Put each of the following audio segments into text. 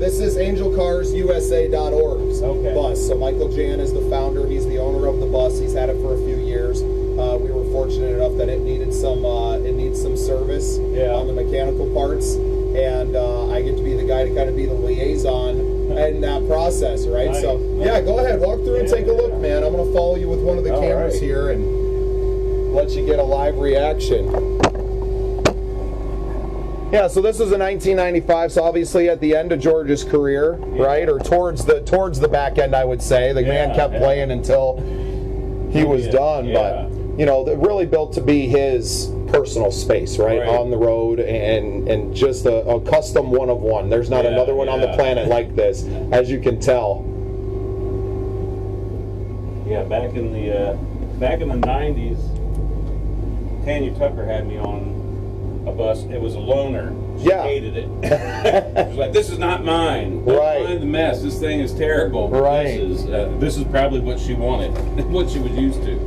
this is angelcarsusa.org's bus. So Michael Jan is the founder. He's the owner of the bus. He's had it for a few years. We were fortunate enough that it needed some service on the mechanical parts, and I get to be the guy to kind of be the liaison in that process, right? Nice. So yeah, go ahead, walk through and take a look, man. I'm going to follow you with one of the cameras here and let you get a live reaction. Yeah, so this was in 1995, so obviously at the end of George's career, right, or towards the back end, I would say. The man kept playing until he was done, but you know, really built to be his personal space, right, on the road, and just a custom one of one. There's not another one on the planet like this, as you can tell. Yeah, back in the 90s, Tanya Tucker had me on a bus. It was a loaner. She hated it. She was like, "This is not mine. Don't mind the mess. This thing is terrible." Right. This is probably what she wanted, what she was used to.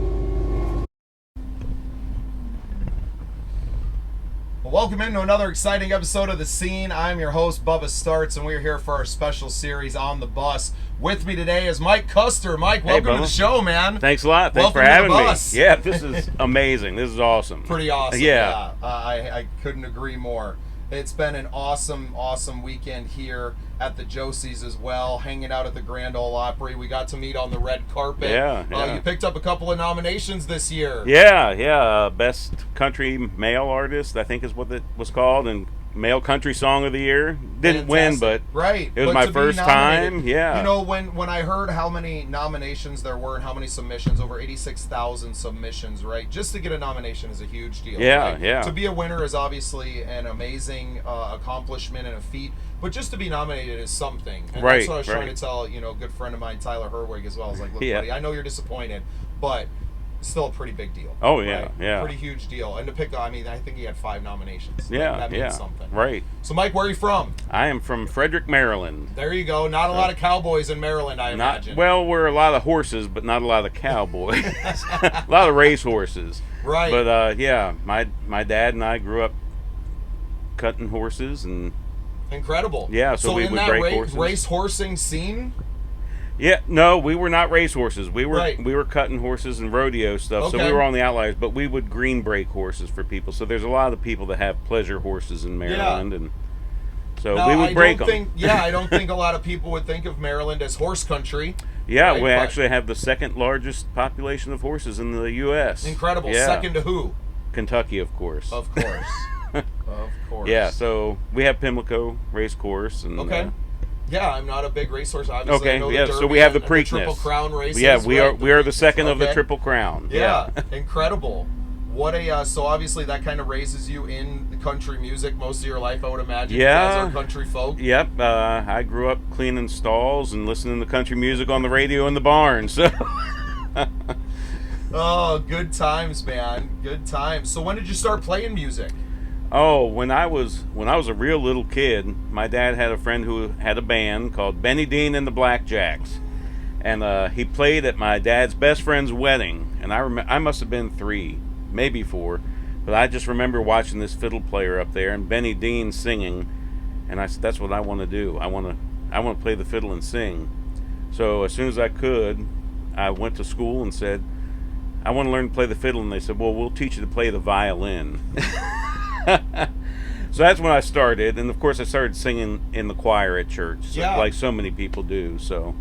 Welcome into another exciting episode of The Scene. I'm your host, Bubba Startz, and we're here for our special series on the bus. With me today is Mike Kuster. Mike, welcome to the show, man. Thanks a lot. Thanks for having me. Yeah, this is amazing. This is awesome. Pretty awesome. Yeah. I couldn't agree more. It's been an awesome weekend here at the Josie's as well, hanging out at the Grand Ole Opry. We got to meet on the red carpet. Yeah. You picked up a couple of nominations this year. Yeah. Best country male artist, I think is what it was called, and male country song of the year. Didn't win, but it was my first time. Yeah. You know, when I heard how many nominations there were and how many submissions, over 86,000 submissions, right? Just to get a nomination is a huge deal. Yeah, right? yeah. To be a winner is obviously an amazing accomplishment and a feat, but just to be nominated is something. And that's what I was trying to tell, a good friend of mine, Tyler Herwig, as well. I was like, look, buddy, I know you're disappointed, but still a pretty big deal. Oh, yeah, yeah. Pretty huge deal. And to pick, I think he had 5 nominations. Yeah, that means something. Right. So, Mike, where are you from? I am from Frederick, Maryland. There you go. Not a lot of cowboys in Maryland, I imagine. Well, we're a lot of horses, but not a lot of cowboys. A lot of race horses. Right. But, my dad and I grew up cutting horses and... Incredible. Yeah, so we in would that break horses. Race horsing scene? Yeah, no, we were not race horses. We were cutting horses and rodeo stuff, so we were on the outliers, but we would green break horses for people. So there's a lot of people that have pleasure horses in Maryland, and so we would break them. I don't think a lot of people would think of Maryland as horse country. Yeah, we actually have the second largest population of horses in the U.S. Incredible. Yeah. Second to who? Kentucky, of course. Of course. Of course. Yeah, so we have Pimlico race course. And, yeah, I'm not a big racehorse. Obviously, I know the Derby so we have the and Preakness. the Triple Crown races. Yeah, we are the second of the Triple Crown. Yeah, incredible. What a so obviously that kind of raises you in the country music most of your life, I would imagine. Yeah, as our country folk. Yep, I grew up cleaning stalls and listening to country music on the radio in the barn. So. Oh, good times, man. Good times. So when did you start playing music? Oh, when I was a real little kid, my dad had a friend who had a band called Benny Dean and the Blackjacks, and he played at my dad's best friend's wedding. And I must have been 3, maybe 4, but I just remember watching this fiddle player up there and Benny Dean singing, and I said, "That's what I want to do. I want to play the fiddle and sing." So as soon as I could, I went to school and said, "I want to learn to play the fiddle," and they said, "Well, we'll teach you to play the violin." So that's when I started, and of course I started singing in the choir at church, like so many people do. So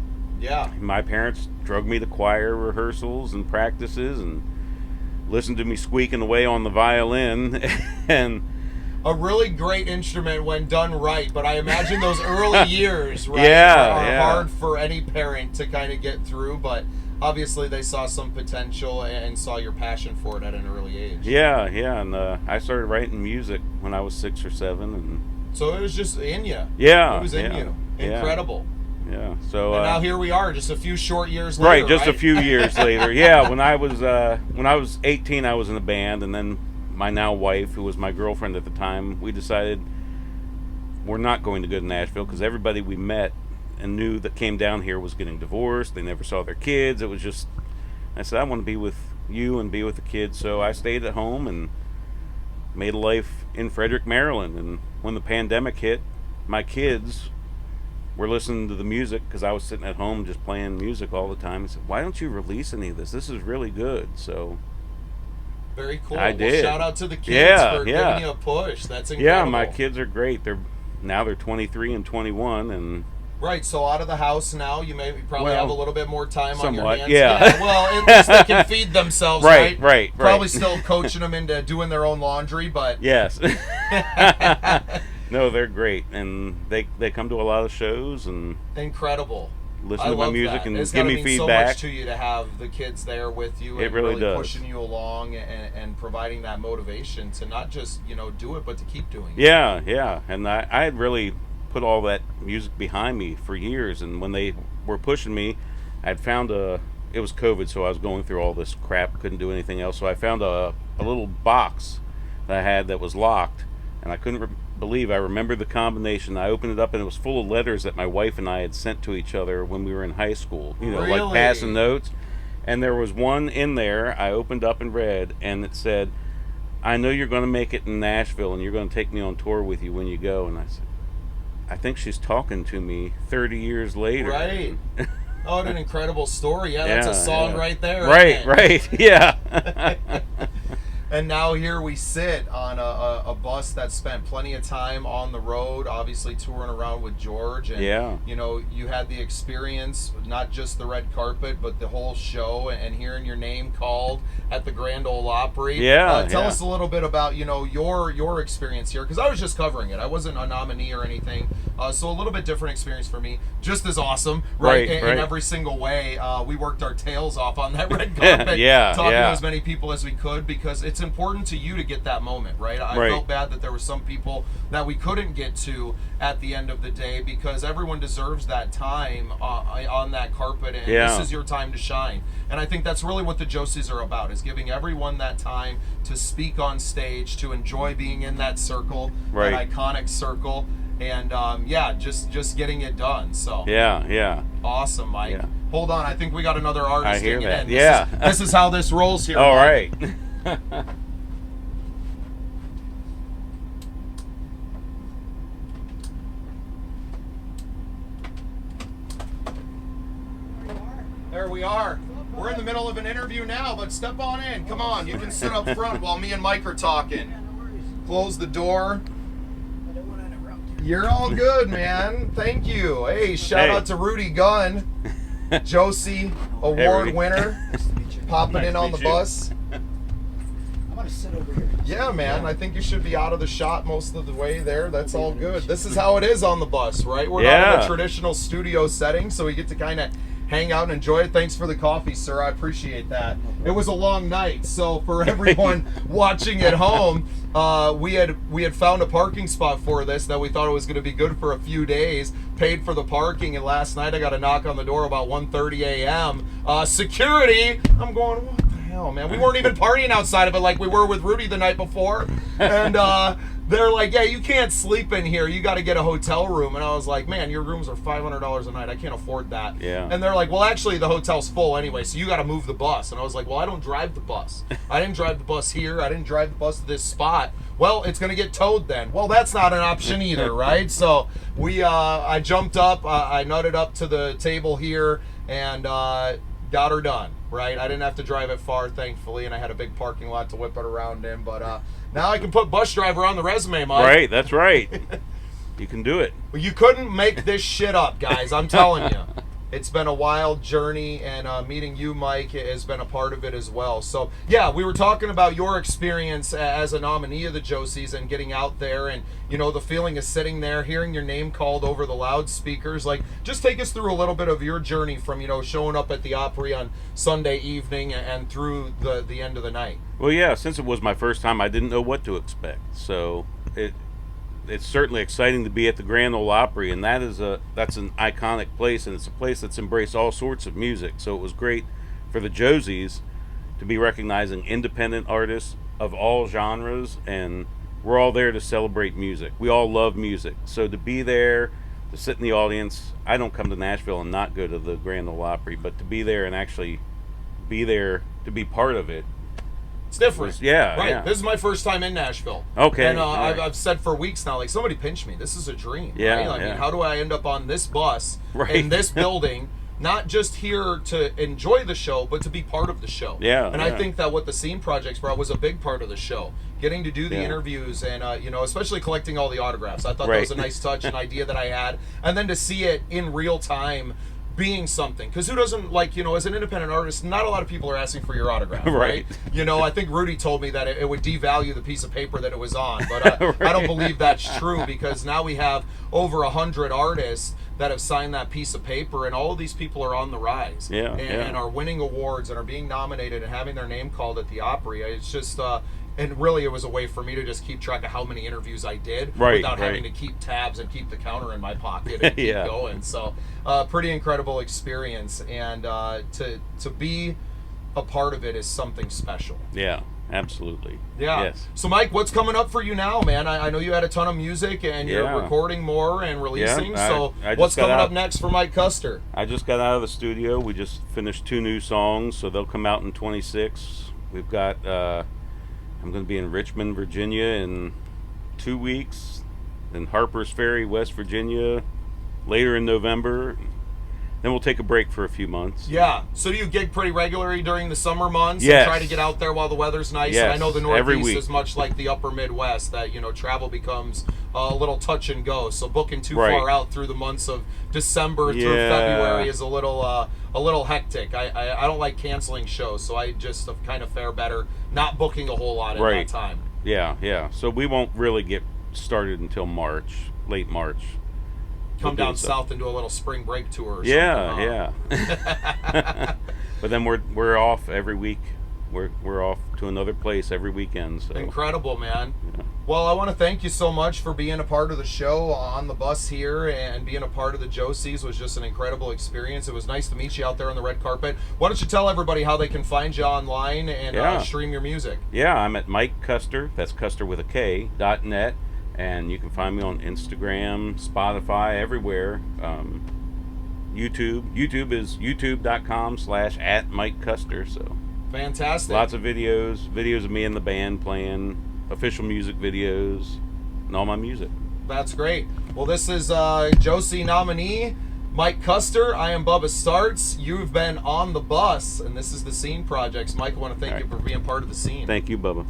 my parents drug me to choir rehearsals and practices and listened to me squeaking away on the violin. And a really great instrument when done right, but I imagine those early years are hard for any parent to kind of get through, but obviously they saw some potential and saw your passion for it at an early age. Yeah, and I started writing music when I was 6 or 7, and so it was just in you. Yeah, it was in you. Incredible. Yeah. So and now here we are, just a few short years later. Right, just a few years later. Yeah, when I was 18, I was in a band, and then my now wife, who was my girlfriend at the time, we decided we're not going to go to Nashville because everybody we met and knew that came down here was getting divorced. They never saw their kids. It was just, I said, I want to be with you and be with the kids. So I stayed at home and made a life in Frederick, Maryland. And when the pandemic hit, my kids we're listening to the music because I was sitting at home just playing music all the time. He said, "Why don't you release any of this? This is really good." So very cool. I did. Shout out to the kids for giving you a push. That's incredible. Yeah, my kids are great. They're 23 and 21, and right. So out of the house now, you probably have a little bit more time somewhat, on your hands. Yeah. Well, at least they can feed themselves. Right. Probably still coaching them into doing their own laundry, but yes. No, they're great, and they come to a lot of shows and incredible. Listen to my music and it's give me mean feedback. So much to you to have the kids there with you. It and really does. Pushing you along and providing that motivation to not just do it, but to keep doing it. Yeah. And I had really put all that music behind me for years, and when they were pushing me, I'd found it was COVID, so I was going through all this crap, couldn't do anything else, so I found a little box that I had that was locked, and I couldn't believe I remembered the combination. I opened it up, and it was full of letters that my wife and I had sent to each other when we were in high school, really? Like passing notes. And there was one in there I opened up and read, and it said, "I know you're going to make it in Nashville, and you're going to take me on tour with you when you go." And I said, I think she's talking to me 30 years later. Right. Oh, what an incredible story. Yeah, that's a song right there. Right. Yeah. And now here we sit on a bus that spent plenty of time on the road, obviously touring around with George. And, you had the experience, not just the red carpet, but the whole show and hearing your name called at the Grand Ole Opry. Tell us a little bit about, your experience here, because I was just covering it. I wasn't a nominee or anything. So a little bit different experience for me. Just as awesome, right? In every single way. We worked our tails off on that red carpet, talking to as many people as we could, because it's important to you to get that moment, right? I felt bad that there were some people that we couldn't get to at the end of the day, because everyone deserves that time on that carpet, and this is your time to shine. And I think that's really what the Josies are about, is giving everyone that time to speak on stage, to enjoy being in that circle, that iconic circle, and just getting it done. So awesome, Mike. Hold on, I think we got another artist. I hear that. This is how this rolls here. All Mike. right. There we are. We're in the middle of an interview now, but step on in. Come on, you can sit up front while me and Mike are talking. Close the door. You're all good, man. Thank you. Hey, shout out to Rudy Gunn, Josie Award winner, popping in on the bus. I'm gonna sit over here. Yeah, man. I think you should be out of the shot most of the way there. That's all good. This is how it is on the bus, right? We're not in a traditional studio setting, so we get to kind of hang out and enjoy it. Thanks for the coffee, sir. I appreciate that. It was a long night, so for everyone watching at home, we had found a parking spot for this that we thought it was going to be good for a few days. Paid for the parking, and last night I got a knock on the door about 1:30 a.m. Security. I'm going, what the hell, man? We weren't even partying outside of it like we were with Rudy the night before, and they're like, yeah, you can't sleep in here. You got to get a hotel room. And I was like, man, your rooms are $500 a night. I can't afford that. Yeah. And they're like, well, actually, the hotel's full anyway, so you got to move the bus. And I was like, well, I don't drive the bus. I didn't drive the bus here. I didn't drive the bus to this spot. Well, it's going to get towed then. Well, that's not an option either, right? So I jumped up. I nutted up to the table here and got her done, right? I didn't have to drive it far, thankfully, and I had a big parking lot to whip it around in. But now I can put bus driver on the resume, Mike. Right, that's right. You can do it. Well, you couldn't make this shit up, guys. I'm telling you. It's been a wild journey, and meeting you, Mike, has been a part of it as well. So, yeah, we were talking about your experience as a nominee of the Josies and getting out there, and, the feeling of sitting there, hearing your name called over the loudspeakers. Like, just take us through a little bit of your journey from, showing up at the Opry on Sunday evening and through the end of the night. Well, yeah, since it was my first time, I didn't know what to expect. So, it's certainly exciting to be at the Grand Ole Opry, and that's an iconic place, and it's a place that's embraced all sorts of music. So it was great for the Josies to be recognizing independent artists of all genres, and we're all there to celebrate music. We all love music. So to be there, to sit in the audience, I don't come to Nashville and not go to the Grand Ole Opry, but to be there and actually be there to be part of it It's different. Yeah, right. yeah. This is my first time in Nashville. Okay. And right. I've said for weeks now, like, somebody pinch me. This is a dream. Yeah, right? I yeah. mean, how do I end up on this bus Right. in this building? Not just here to enjoy the show, but to be part of the show. Yeah. And I think that what the Scene Projects brought was a big part of the show. Getting to do the interviews and, especially collecting all the autographs. I thought that was a nice touch, an idea that I had. And then to see it in real time being something. Because who doesn't, like, as an independent artist, not a lot of people are asking for your autograph, right? I think Rudy told me that it would devalue the piece of paper that it was on. But I don't believe that's true, because now we have over 100 artists that have signed that piece of paper, and all of these people are on the rise and are winning awards and are being nominated and having their name called at the Opry. It's just and really it was a way for me to just keep track of how many interviews I did without having to keep tabs and keep the counter in my pocket and keep going. So pretty incredible experience, and to be a part of it is something special. Yeah. Absolutely. Yeah. Yes. So, Mike, what's coming up for you now, man? I know you had a ton of music and you're recording more and releasing. So, what's coming up next for Mike Kuster? I just got out of the studio. We just finished 2 new songs, so they'll come out in 26. We've got, I'm going to be in Richmond, Virginia in 2 weeks, then Harper's Ferry, West Virginia later in November. Then we'll take a break for a few months. Yeah. So do you gig pretty regularly during the summer months? Yes. And try to get out there while the weather's nice? Yes. And I know the Northeast is much like the upper Midwest, that, travel becomes a little touch and go. So booking too far out through the months of December through February is a little hectic. I don't like canceling shows, so I just kind of fare better not booking a whole lot at that time. Yeah. So we won't really get started until March, late March. Come down south and do a little spring break tour or something. Yeah. But then we're off every week. We're off to another place every weekend. So incredible, man. Yeah. Well, I want to thank you so much for being a part of the show on the bus here, and being a part of the Josies was just an incredible experience. It was nice to meet you out there on the red carpet. Why don't you tell everybody how they can find you online and stream your music? Yeah, I'm at Mike Kuster, that's Kuster with a K, .net. And you can find me on Instagram, Spotify, everywhere. YouTube. YouTube is youtube.com/@MikeKuster. So fantastic. Lots of videos of me and the band playing, official music videos, and all my music. That's great. Well, this is Josie nominee Mike Kuster. I am Bubba Startz. You've been on the bus, and this is the Scene Projects. Mike, I want to thank you for being part of the scene. Thank you, Bubba.